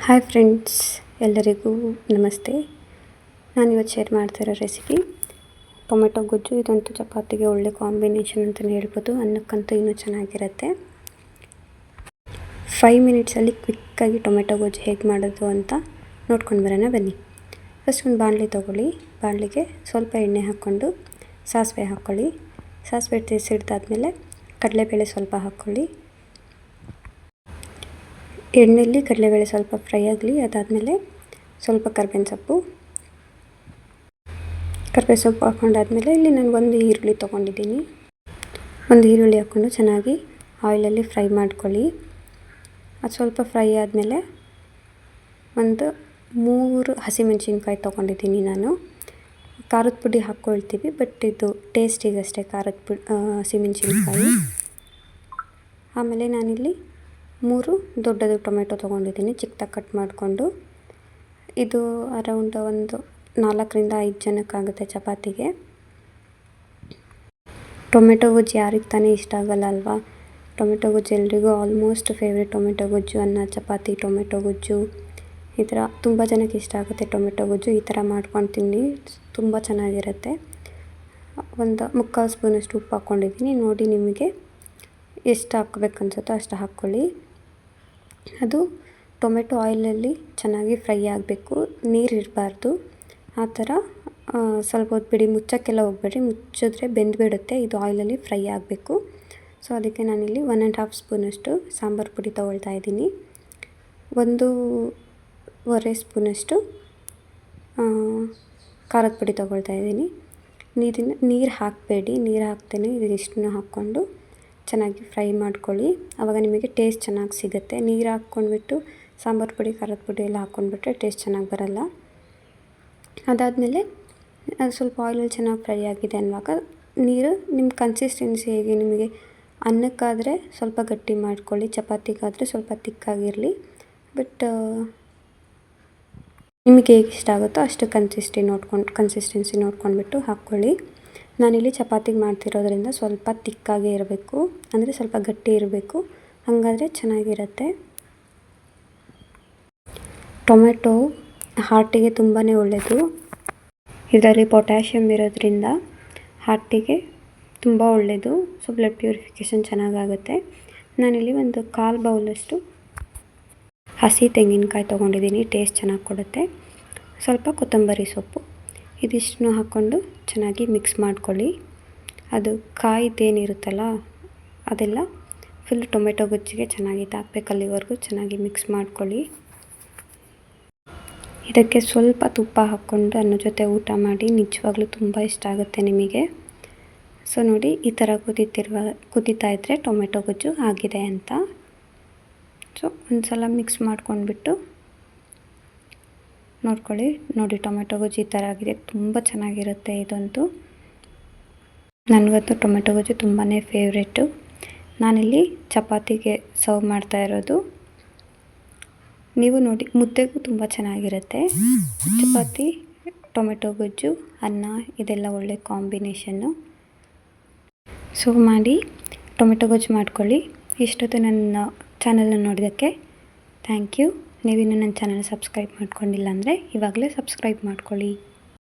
Hi friends, ಎಲ್ಲರಿಗೂ ನಮಸ್ತೆ. ನಾನಿವತ್ತು ಶೇರ್ ಮಾಡ್ತಿರೋ ರೆಸಿಪಿ ಟೊಮೆಟೊ ಗೊಜ್ಜು. ಇದಂತೂ ಚಪಾತಿಗೆ ಒಳ್ಳೆ ಕಾಂಬಿನೇಷನ್ ಅಂತಲೇ ಹೇಳ್ಬೋದು. ಅನ್ನಕ್ಕಂತೂ ಇನ್ನೂ ಚೆನ್ನಾಗಿರುತ್ತೆ. 5 ಮಿನಿಟ್ಸಲ್ಲಿ ಕ್ವಿಕ್ಕಾಗಿ ಟೊಮೆಟೊ ಗೊಜ್ಜು ಹೇಗೆ ಮಾಡೋದು ಅಂತ ನೋಡ್ಕೊಂಡು ಬರೋಣ ಬನ್ನಿ. ಫಸ್ಟ್ ಒಂದು ಬಾಣಲಿ ತೊಗೊಳ್ಳಿ. ಬಾಣಲಿಗೆ ಸ್ವಲ್ಪ ಎಣ್ಣೆ ಹಾಕ್ಕೊಂಡು ಸಾಸಿವೆ ಹಾಕ್ಕೊಳ್ಳಿ. ಸಾಸಿವೆ ಸಿಡ್ದಾದ್ಮೇಲೆ ಕಡಲೆಬೇಳೆ ಸ್ವಲ್ಪ ಹಾಕ್ಕೊಳ್ಳಿ. ಎಣ್ಣೆಯಲ್ಲಿ ಕಡಲೆಬೇಳೆ ಸ್ವಲ್ಪ ಫ್ರೈ ಆಗಲಿ. ಅದಾದಮೇಲೆ ಸ್ವಲ್ಪ ಕರ್ಬೇವಿನ ಸೊಪ್ಪು ಹಾಕ್ಕೊಂಡಾದ್ಮೇಲೆ ಇಲ್ಲಿ ನಾನು ಒಂದು ಈರುಳ್ಳಿ ತೊಗೊಂಡಿದ್ದೀನಿ. ಒಂದು ಈರುಳ್ಳಿ ಹಾಕ್ಕೊಂಡು ಚೆನ್ನಾಗಿ ಆಯಿಲಲ್ಲಿ ಫ್ರೈ ಮಾಡ್ಕೊಳ್ಳಿ. ಅದು ಸ್ವಲ್ಪ ಫ್ರೈ ಆದಮೇಲೆ ಒಂದು 3 ಹಸಿಮೆಣಸಿನ್ಕಾಯಿ ತೊಗೊಂಡಿದ್ದೀನಿ ನಾನು. ಖಾರದ ಪುಡಿ ಹಾಕ್ಕೊಳ್ತೀವಿ, ಬಟ್ ಇದು ಟೇಸ್ಟಿಗಷ್ಟೇ ಹಸಿಮೆಣಸಿನ್ಕಾಯಿ. ಆಮೇಲೆ ನಾನಿಲ್ಲಿ 3 ದೊಡ್ಡದು ಟೊಮೆಟೊ ತೊಗೊಂಡಿದ್ದೀನಿ, ಚಿಕ್ಕದಾಗಿ ಕಟ್ ಮಾಡಿಕೊಂಡು. ಇದು ಅರೌಂಡ್ ಒಂದು 4ರಿಂದ 5 ಜನಕ್ಕಾಗುತ್ತೆ ಚಪಾತಿಗೆ. ಟೊಮೆಟೊ ಗೊಜ್ಜು ಯಾರಿಗೆ ತಾನೇ ಇಷ್ಟ ಆಗಲ್ಲ ಅಲ್ವಾ? ಟೊಮೆಟೊ ಗೊಜ್ಜು ಎಲ್ರಿಗೂ ಆಲ್ಮೋಸ್ಟ್ ಫೇವ್ರೇಟ್. ಟೊಮೆಟೊ ಗೊಜ್ಜು, ಅನ್ನ ಚಪಾತಿ ಟೊಮೆಟೊ ಗೊಜ್ಜು, ಈ ಥರ ತುಂಬ ಜನಕ್ಕೆ ಇಷ್ಟ ಆಗುತ್ತೆ ಟೊಮೆಟೊ ಗೊಜ್ಜು. ಈ ಥರ ಮಾಡ್ಕೊಂಡು ತಿನ್ನಿ, ತುಂಬ ಚೆನ್ನಾಗಿರುತ್ತೆ. ಒಂದು 3/4 ಸ್ಪೂನಷ್ಟು ಉಪ್ಪು ಹಾಕ್ಕೊಂಡಿದ್ದೀನಿ. ನೋಡಿ, ನಿಮಗೆ ಎಷ್ಟು ಹಾಕ್ಬೇಕನ್ಸುತ್ತೋ ಅಷ್ಟು ಹಾಕ್ಕೊಳ್ಳಿ. ಅದು ಟೊಮೆಟೊ ಆಯಿಲಲ್ಲಿ ಚೆನ್ನಾಗಿ ಫ್ರೈ ಆಗಬೇಕು, ನೀರಿರಬಾರ್ದು. ಆ ಥರ ಸ್ವಲ್ಪ ಹೊತ್ತು ಬಿಡಿ, ಮುಚ್ಚೋಕ್ಕೆಲ್ಲ ಹೋಗಬೇಡಿ. ಮುಚ್ಚಿದ್ರೆ ಬೆಂದುಬಿಡುತ್ತೆ. ಇದು ಆಯಿಲಲ್ಲಿ ಫ್ರೈ ಆಗಬೇಕು. ಸೊ ಅದಕ್ಕೆ ನಾನಿಲ್ಲಿ 1.5 ಸ್ಪೂನಷ್ಟು ಸಾಂಬಾರು ಪುಡಿ ತೊಗೊಳ್ತಾ ಇದ್ದೀನಿ. 1.5 ಸ್ಪೂನಷ್ಟು ಖಾರದ ಪುಡಿ ತೊಗೊಳ್ತಾ ಇದ್ದೀನಿ. ನೀರು ಹಾಕಬೇಡಿ, ನೀರು ಹಾಕ್ತೇನೆ ಇದಿಷ್ಟನ್ನು ಹಾಕ್ಕೊಂಡು ಚೆನ್ನಾಗಿ ಫ್ರೈ ಮಾಡ್ಕೊಳ್ಳಿ. ಆವಾಗ ನಿಮಗೆ ಟೇಸ್ಟ್ ಚೆನ್ನಾಗಿ ಸಿಗುತ್ತೆ. ನೀರು ಹಾಕ್ಕೊಂಡ್ಬಿಟ್ಟು ಸಾಂಬಾರು ಪುಡಿ ಖಾರದ ಪುಡಿ ಎಲ್ಲ ಹಾಕ್ಕೊಂಡ್ಬಿಟ್ರೆ ಟೇಸ್ಟ್ ಚೆನ್ನಾಗಿ ಬರಲ್ಲ. ಅದಾದಮೇಲೆ ಅದು ಸ್ವಲ್ಪ ಆಯಿಲಲ್ಲಿ ಚೆನ್ನಾಗಿ ಫ್ರೈ ಆಗಿದೆ ಅನ್ನುವಾಗ ನೀರು ನಿಮ್ಮ ಕನ್ಸಿಸ್ಟೆನ್ಸಿ ಹೇಗೆ, ನಿಮಗೆ ಅನ್ನಕ್ಕಾದರೆ ಸ್ವಲ್ಪ ಗಟ್ಟಿ ಮಾಡ್ಕೊಳ್ಳಿ, ಚಪಾತಿಗಾದರೆ ಸ್ವಲ್ಪ ತಿಕ್ಕಾಗಿರಲಿ. ಬಟ್ ನಿಮಗೆ ಹೇಗೆ ಇಷ್ಟ ಆಗುತ್ತೋ ಅಷ್ಟು ಕನ್ಸಿಸ್ಟೆನ್ಸಿ ನೋಡ್ಕೊಂಡ್ಬಿಟ್ಟು ಹಾಕ್ಕೊಳ್ಳಿ. ನಾನಿಲ್ಲಿ ಚಪಾತಿಗೆ ಮಾಡ್ತಿರೋದ್ರಿಂದ ಸ್ವಲ್ಪ ತಿಕ್ಕಾಗೇ ಇರಬೇಕು, ಅಂದರೆ ಸ್ವಲ್ಪ ಗಟ್ಟಿ ಇರಬೇಕು, ಹಾಗಾದರೆ ಚೆನ್ನಾಗಿರುತ್ತೆ. ಟೊಮೆಟೊ ಹಾರ್ಟಿಗೆ ತುಂಬಾ ಒಳ್ಳೆಯದು. ಇದರಲ್ಲಿ ಪೊಟ್ಯಾಷಿಯಮ್ ಇರೋದ್ರಿಂದ ಹಾರ್ಟಿಗೆ ತುಂಬ ಒಳ್ಳೆಯದು. ಸೊ ಬ್ಲಡ್ ಪ್ಯೂರಿಫಿಕೇಷನ್ ಚೆನ್ನಾಗಾಗುತ್ತೆ. ನಾನಿಲ್ಲಿ ಒಂದು 1/4 ಬೌಲಷ್ಟು ಹಸಿ ತೆಂಗಿನಕಾಯಿ ತೊಗೊಂಡಿದ್ದೀನಿ, ಟೇಸ್ಟ್ ಚೆನ್ನಾಗಿ ಕೊಡುತ್ತೆ. ಸ್ವಲ್ಪ ಕೊತ್ತಂಬರಿ ಸೊಪ್ಪು, ಇದಿಷ್ಟನ್ನು ಹಾಕ್ಕೊಂಡು ಚೆನ್ನಾಗಿ ಮಿಕ್ಸ್ ಮಾಡ್ಕೊಳ್ಳಿ. ಅದು ಕಾಯಿದ್ದೇನಿರುತ್ತಲ್ಲ ಅದೆಲ್ಲ ಫುಲ್ ಟೊಮೆಟೊ ಗೊಜ್ಜಿಗೆ ಚೆನ್ನಾಗಿ ತಾಕಬೇಕು, ಅಲ್ಲಿವರೆಗೂ ಚೆನ್ನಾಗಿ ಮಿಕ್ಸ್ ಮಾಡ್ಕೊಳ್ಳಿ. ಇದಕ್ಕೆ ಸ್ವಲ್ಪ ತುಪ್ಪ ಹಾಕ್ಕೊಂಡು ಅನ್ನ ಜೊತೆ ಊಟ ಮಾಡಿ, ನಿಜವಾಗ್ಲೂ ತುಂಬ ಇಷ್ಟ ಆಗುತ್ತೆ ನಿಮಗೆ. ಸೊ ನೋಡಿ, ಈ ಥರ ಕುದೀತಾ ಇದ್ದರೆ ಟೊಮೆಟೊ ಗೊಜ್ಜು ಆಗಿದೆ ಅಂತ. ಸೊ ಒಂದು ಸಲ ಮಿಕ್ಸ್ ಮಾಡ್ಕೊಂಡ್ಬಿಟ್ಟು ನೋಡ್ಕೊಳ್ಳಿ. ನೋಡಿ, ಟೊಮೆಟೊ ಗೊಜ್ಜು ಈ ಥರ ಆಗಿದೆ, ತುಂಬ ಚೆನ್ನಾಗಿರುತ್ತೆ ಇದಂತೂ. ನನಗಂತೂ ಟೊಮೆಟೊ ಗೊಜ್ಜು ತುಂಬಾ ಫೇವ್ರೇಟು. ನಾನಿಲ್ಲಿ ಚಪಾತಿಗೆ ಸರ್ವ್ ಮಾಡ್ತಾ ಇರೋದು. ನೀವು ನೋಡಿ, ಮುದ್ದೆಗೂ ತುಂಬ ಚೆನ್ನಾಗಿರುತ್ತೆ. ಚಪಾತಿ ಟೊಮೆಟೊ ಗೊಜ್ಜು, ಅನ್ನ, ಇದೆಲ್ಲ ಒಳ್ಳೆ ಕಾಂಬಿನೇಷನ್ನು. ಸೊ ಮಾಡಿ ಟೊಮೆಟೊ ಗೊಜ್ಜು ಮಾಡ್ಕೊಳ್ಳಿ. ಇಷ್ಟೊತ್ತು ನನ್ನ ಚಾನಲ್ನ ನೋಡಿದ್ದಕ್ಕೆ ಥ್ಯಾಂಕ್ ಯು. ನೀವಿನ್ನೂ ನನ್ನ ಚಾನಲ್ ಸಬ್ಸ್ಕ್ರೈಬ್ ಮಾಡ್ಕೊಂಡಿಲ್ಲ ಅಂದರೆ ಇವಾಗಲೇ ಸಬ್ಸ್ಕ್ರೈಬ್ ಮಾಡ್ಕೊಳ್ಳಿ.